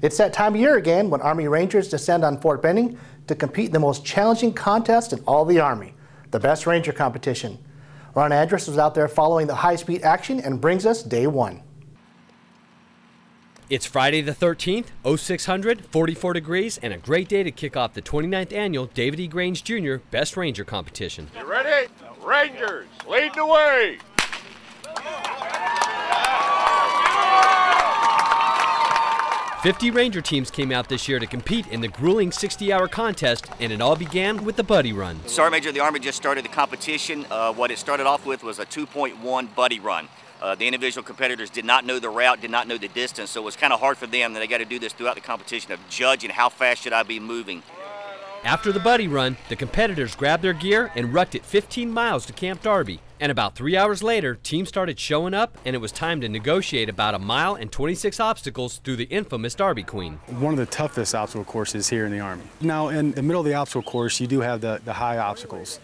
It's that time of year again when Army Rangers descend on Fort Benning to compete in the most challenging contest in all the Army, the Best Ranger Competition. Ron Andruss was out there following the high-speed action and brings us day one. It's Friday the 13th, 0600, 44 degrees, and a great day to kick off the 29th annual David E. Grange Jr. Best Ranger Competition. You ready? Rangers, lead the way! 50 Ranger teams came out this year to compete in the grueling 60-hour contest, and it all began with the Buddy Run. Sergeant Major of the Army just started the competition. What it started off with was a 2.1 Buddy Run. The individual competitors did not know the route, did not know the distance, so it was kind of hard for them that they got to do this throughout the competition of judging how fast should I be moving. After the Buddy Run, the competitors grabbed their gear and rucked it 15 miles to Camp Darby. And about 3 hours later, teams started showing up, and it was time to negotiate about 1 mile and 26 obstacles through the infamous Darby Queen. One of the toughest obstacle courses here in the Army. Now, in the middle of the obstacle course, you do have the high obstacles.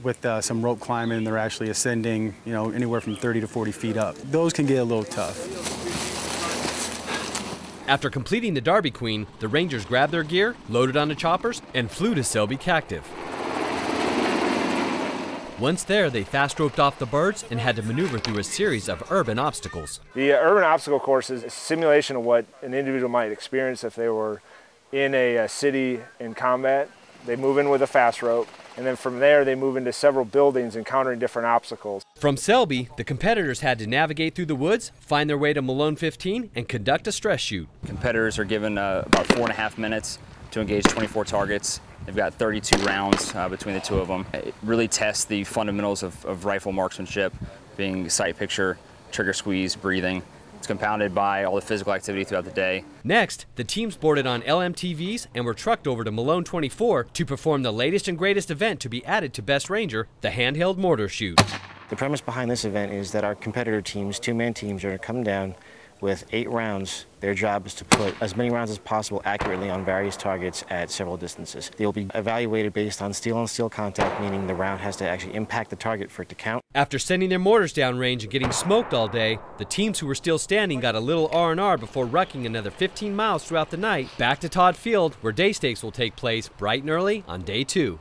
With some rope climbing, they're actually ascending, anywhere from 30 to 40 feet up. Those can get a little tough. After completing the Darby Queen, the Rangers grabbed their gear, loaded onto choppers, and flew to Selby Cactive. Once there, they fast-roped off the birds and had to maneuver through a series of urban obstacles. The urban obstacle course is a simulation of what an individual might experience if they were in a city in combat. They move in with a fast rope, and then from there they move into several buildings encountering different obstacles. From Selby, the competitors had to navigate through the woods, find their way to Malone 15, and conduct a stress shoot. Competitors are given about 4.5 minutes to engage 24 targets. They've got 32 rounds between the two of them. It really tests the fundamentals of rifle marksmanship, being sight picture, trigger squeeze, breathing. It's compounded by all the physical activity throughout the day. Next, the teams boarded on LMTVs and were trucked over to Malone 24 to perform the latest and greatest event to be added to Best Ranger, the handheld mortar shoot. The premise behind this event is that our competitor teams, two-man teams, are going to come down with 8 rounds. Their job is to put as many rounds as possible accurately on various targets at several distances. They will be evaluated based on steel-on-steel contact, meaning the round has to actually impact the target for it to count. After sending their mortars downrange and getting smoked all day, the teams who were still standing got a little R&R before rucking another 15 miles throughout the night back to Todd Field, where day stakes will take place bright and early on day 2.